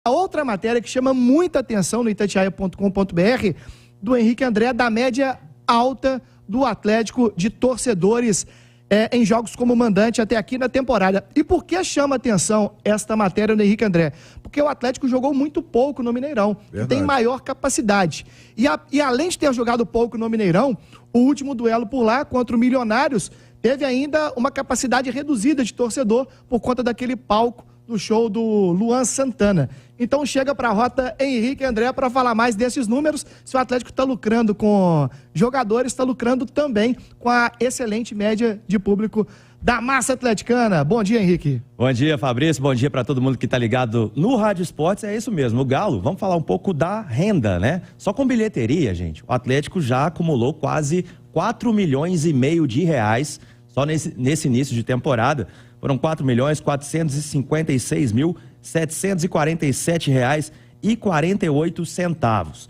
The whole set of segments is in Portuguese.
A outra matéria que chama muita atenção no Itatiaia.com.br, do Henrique André, da média alta do Atlético de torcedores em jogos como mandante até aqui na temporada. E por que chama atenção esta matéria do Henrique André? Porque o Atlético jogou muito pouco no Mineirão, que tem maior capacidade. E além de ter jogado pouco no Mineirão, o último duelo por lá contra o Milionários teve ainda uma capacidade reduzida de torcedor por conta daquele palco do show do Luan Santana. Então chega para a rota Henrique André para falar mais desses números. Se o Atlético está lucrando com jogadores, está lucrando também com a excelente média de público da massa atleticana. Bom dia, Henrique. Bom dia, Fabrício. Bom dia para todo mundo que está ligado no Rádio Esportes. É isso mesmo, o Galo. Vamos falar um pouco da renda, né? Só com bilheteria, gente. O Atlético já acumulou quase 4,5 milhões de reais só nesse início de temporada. Foram R$ 4.456.747,48.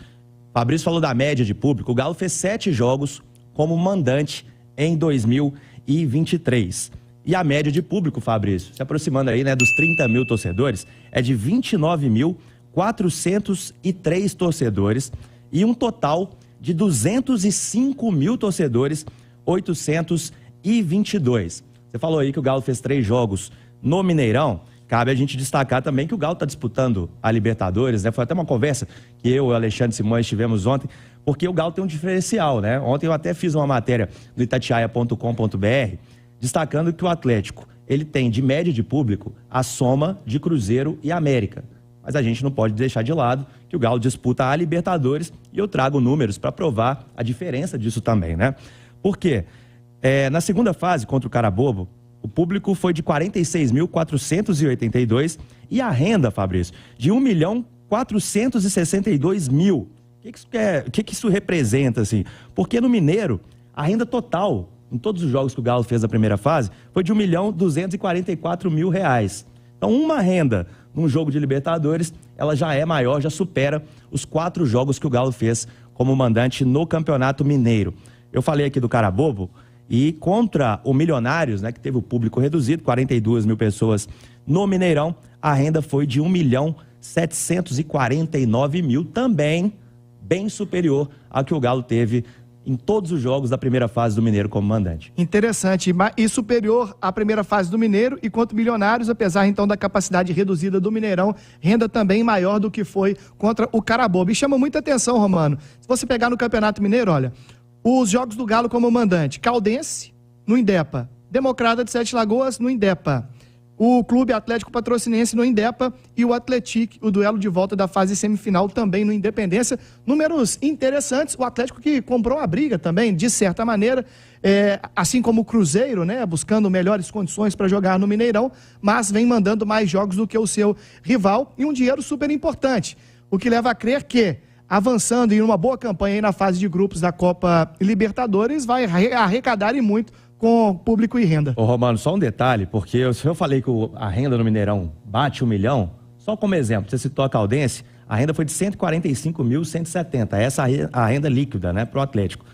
Fabrício falou da média de público. O Galo fez 7 jogos como mandante em 2023. E a média de público, Fabrício, se aproximando aí, né, dos 30 mil torcedores, é de 29.403 torcedores e um total de 205 mil torcedores, 822. Você falou aí que o Galo fez 3 jogos no Mineirão. Cabe a gente destacar também que o Galo está disputando a Libertadores, né? Foi até uma conversa que eu e o Alexandre Simões tivemos ontem, porque o Galo tem um diferencial, né? Ontem eu até fiz uma matéria no Itatiaia.com.br destacando que o Atlético, ele tem de média de público a soma de Cruzeiro e América. Mas a gente não pode deixar de lado que o Galo disputa a Libertadores e eu trago números para provar a diferença disso também, né? Por quê? Na segunda fase, contra o Carabobo, o público foi de 46.482 e a renda, Fabrício, de 1.462.000. O que isso representa, assim? Porque no Mineiro, a renda total, em todos os jogos que o Galo fez na primeira fase, foi de R$1.244.000. Então, uma renda num jogo de Libertadores, ela já é maior, já supera os 4 jogos que o Galo fez como mandante no Campeonato Mineiro. Eu falei aqui do Carabobo, e contra o Milionários, né, que teve o público reduzido, 42 mil pessoas no Mineirão, a renda foi de 1.749.000, também bem superior ao que o Galo teve em todos os jogos da primeira fase do Mineiro como mandante. Interessante, e superior à primeira fase do Mineiro, e contra o Milionários, apesar então da capacidade reduzida do Mineirão, renda também maior do que foi contra o Carabobo. E chama muita atenção, Romano, se você pegar no Campeonato Mineiro, olha, os jogos do Galo como mandante: Caldense, no Indepa; Democrata de Sete Lagoas, no Indepa; o Clube Atlético Patrocinense, no Indepa; e o Atlético, o duelo de volta da fase semifinal, também no Independência. Números interessantes. O Atlético que comprou a briga também, de certa maneira, assim como o Cruzeiro, né, buscando melhores condições para jogar no Mineirão, mas vem mandando mais jogos do que o seu rival, e um dinheiro super importante, o que leva a crer que, avançando em uma boa campanha aí na fase de grupos da Copa Libertadores, vai arrecadar e muito com público e renda. Ô Romano, só um detalhe, porque eu falei que a renda no Mineirão bate 1 milhão, só como exemplo, você citou a Caldense, a renda foi de 145.170, essa a renda líquida, né, pro Atlético.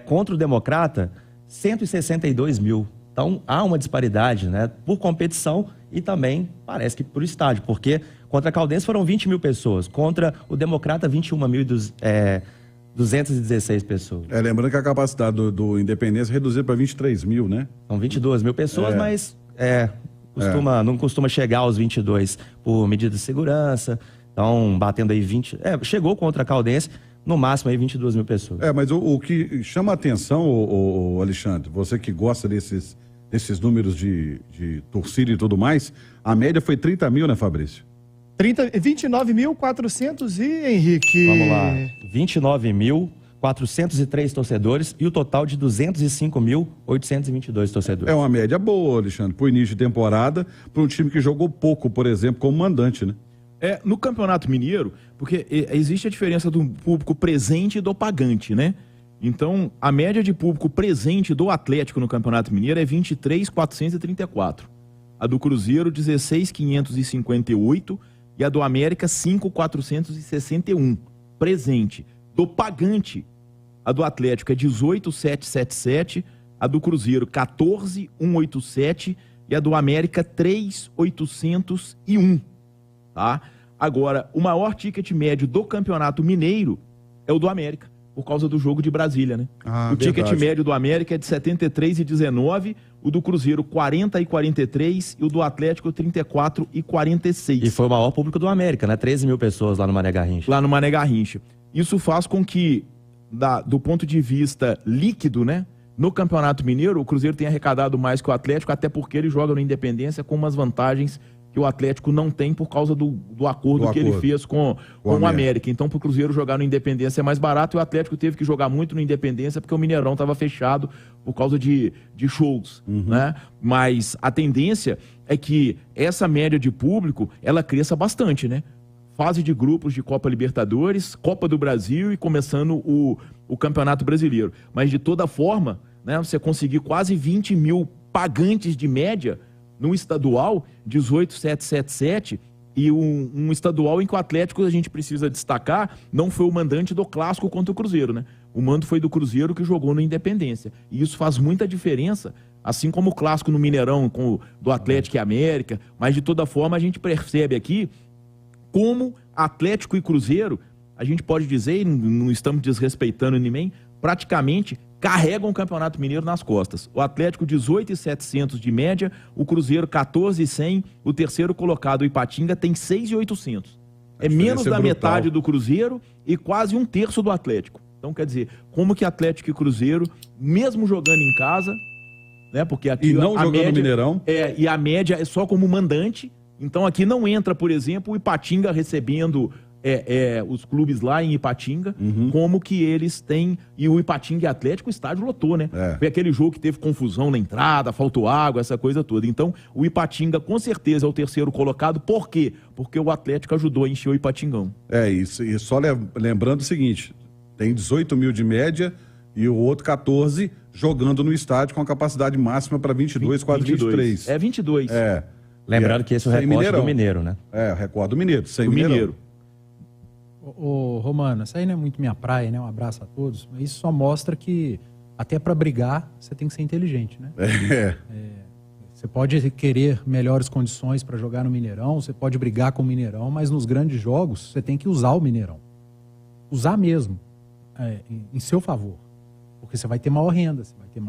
Contra o Democrata, 162 mil. Então, há uma disparidade, né, por competição e também parece que por estádio, porque contra a Caldense foram 20 mil pessoas, contra o Democrata 21.216 pessoas. Lembrando que a capacidade do Independência reduziu para 23 mil, né? São 22 mil pessoas, mas não costuma chegar aos 22 por medida de segurança, então batendo aí 20... chegou contra a Caldense, no máximo aí 22 mil pessoas. Mas o que chama a atenção, o Alexandre, você que gosta desses números de torcida e tudo mais, a média foi 30 mil, né, Fabrício? 29.400 e Henrique... Vamos lá, 29.403 torcedores e o total de 205.822 torcedores. É uma média boa, Alexandre, para o início de temporada, para um time que jogou pouco, por exemplo, como mandante, né? No Campeonato Mineiro, porque existe a diferença do público presente e do pagante, né? Então, a média de público presente do Atlético no Campeonato Mineiro é 23.434. A do Cruzeiro, 16.558. E a do América, 5.461. Presente. Do pagante, a do Atlético é 18.777. A do Cruzeiro, 14.187. E a do América, 3.801. Tá? Agora, o maior ticket médio do Campeonato Mineiro é o do América, por causa do jogo de Brasília, né? O ticket médio do América é de 73,19, o do Cruzeiro 40,43 e o do Atlético 34,46. E foi o maior público do América, né? 13 mil pessoas lá no Mané Garrincha. Lá no Mané Garrincha. Isso faz com que, do ponto de vista líquido, né? No Campeonato Mineiro, o Cruzeiro tem arrecadado mais que o Atlético, até porque ele joga no Independência com umas vantagens que o Atlético não tem por causa do acordo que ele fez com o América. Então, para o Cruzeiro jogar no Independência é mais barato e o Atlético teve que jogar muito no Independência porque o Mineirão estava fechado por causa de shows, né? Mas a tendência é que essa média de público, ela cresça bastante, né? Fase de grupos de Copa Libertadores, Copa do Brasil e começando o Campeonato Brasileiro. Mas, de toda forma, né, você conseguir quase 20 mil pagantes de média no estadual, 18,777, e um estadual em que o Atlético, a gente precisa destacar, não foi o mandante do clássico contra o Cruzeiro, né? O mando foi do Cruzeiro que jogou no Independência. E isso faz muita diferença, assim como o clássico no Mineirão do Atlético e América, mas de toda forma a gente percebe aqui como Atlético e Cruzeiro, a gente pode dizer, e não estamos desrespeitando ninguém, praticamente carregam o Campeonato Mineiro nas costas. O Atlético 18,700 de média, o Cruzeiro 14,100, o terceiro colocado, o Ipatinga, tem 6,800. É menos da metade do Cruzeiro e quase um terço do Atlético. Então, quer dizer, como que Atlético e Cruzeiro, mesmo jogando em casa, né, porque aqui e não jogando média, no Mineirão. E a média é só como mandante, então aqui não entra, por exemplo, o Ipatinga recebendo os clubes lá em Ipatinga, como que eles têm, e o Ipatinga e Atlético, o estádio lotou, né? Foi aquele jogo que teve confusão na entrada, faltou água, essa coisa toda. Então, o Ipatinga, com certeza, é o terceiro colocado. Por quê? Porque o Atlético ajudou a encher o Ipatingão. É isso, e só lembrando o seguinte, tem 18 mil de média e o outro 14 jogando no estádio com a capacidade máxima para 22, quase 23. É 22. Lembrando que esse é o recorde do Mineiro, né? É, o recorde do Mineiro, sem Mineiro. Ô, Romano, isso aí não é muito minha praia, né? Um abraço a todos. Mas isso só mostra que até para brigar você tem que ser inteligente, né? Você pode querer melhores condições para jogar no Mineirão, você pode brigar com o Mineirão, mas nos grandes jogos você tem que usar o Mineirão. Usar mesmo, em seu favor. Porque você vai ter maior renda, você vai ter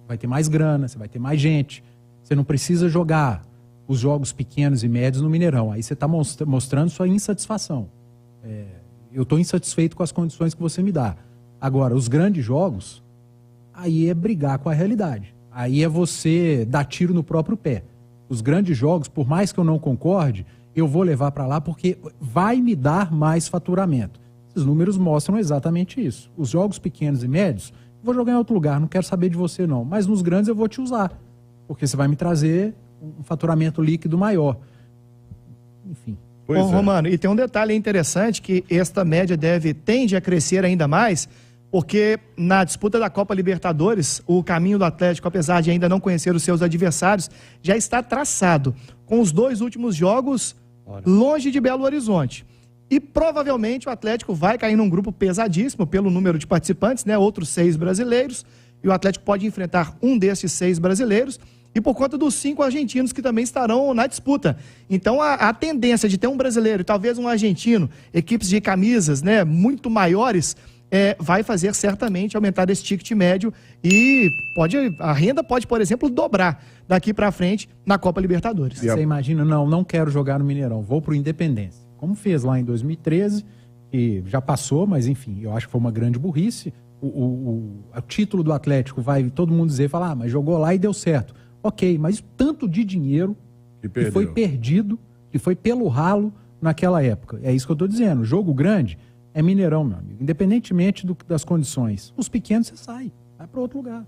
vai ter mais grana, você vai ter mais gente. Você não precisa jogar os jogos pequenos e médios no Mineirão. Aí você está mostrando sua insatisfação. Eu estou insatisfeito com as condições que você me dá. Agora, os grandes jogos, aí é brigar com a realidade. Aí é você dar tiro no próprio pé. Os grandes jogos, por mais que eu não concorde, eu vou levar para lá porque vai me dar mais faturamento. Esses números mostram exatamente isso. Os jogos pequenos e médios, eu vou jogar em outro lugar, não quero saber de você não. Mas nos grandes eu vou te usar, porque você vai me trazer um faturamento líquido maior. Enfim. Bom, Romano, e tem um detalhe interessante que esta média tende a crescer ainda mais, porque na disputa da Copa Libertadores, o caminho do Atlético, apesar de ainda não conhecer os seus adversários, já está traçado, com os 2 últimos jogos longe de Belo Horizonte. E provavelmente o Atlético vai cair num grupo pesadíssimo pelo número de participantes, né? Outros 6 brasileiros, e o Atlético pode enfrentar um desses 6 brasileiros, e por conta dos 5 argentinos que também estarão na disputa. Então a tendência de ter um brasileiro e talvez um argentino, equipes de camisas, né, muito maiores, vai fazer certamente aumentar esse ticket médio e a renda pode, por exemplo, dobrar daqui para frente na Copa Libertadores. Você imagina, não quero jogar no Mineirão, vou para o Independência. Como fez lá em 2013, que já passou, mas enfim, eu acho que foi uma grande burrice. O título do Atlético vai todo mundo falar, mas jogou lá e deu certo. Ok, mas tanto de dinheiro que foi perdido, que foi pelo ralo naquela época. É isso que eu estou dizendo. Jogo grande é Mineirão, meu amigo. Independentemente das condições. Os pequenos você vai para outro lugar.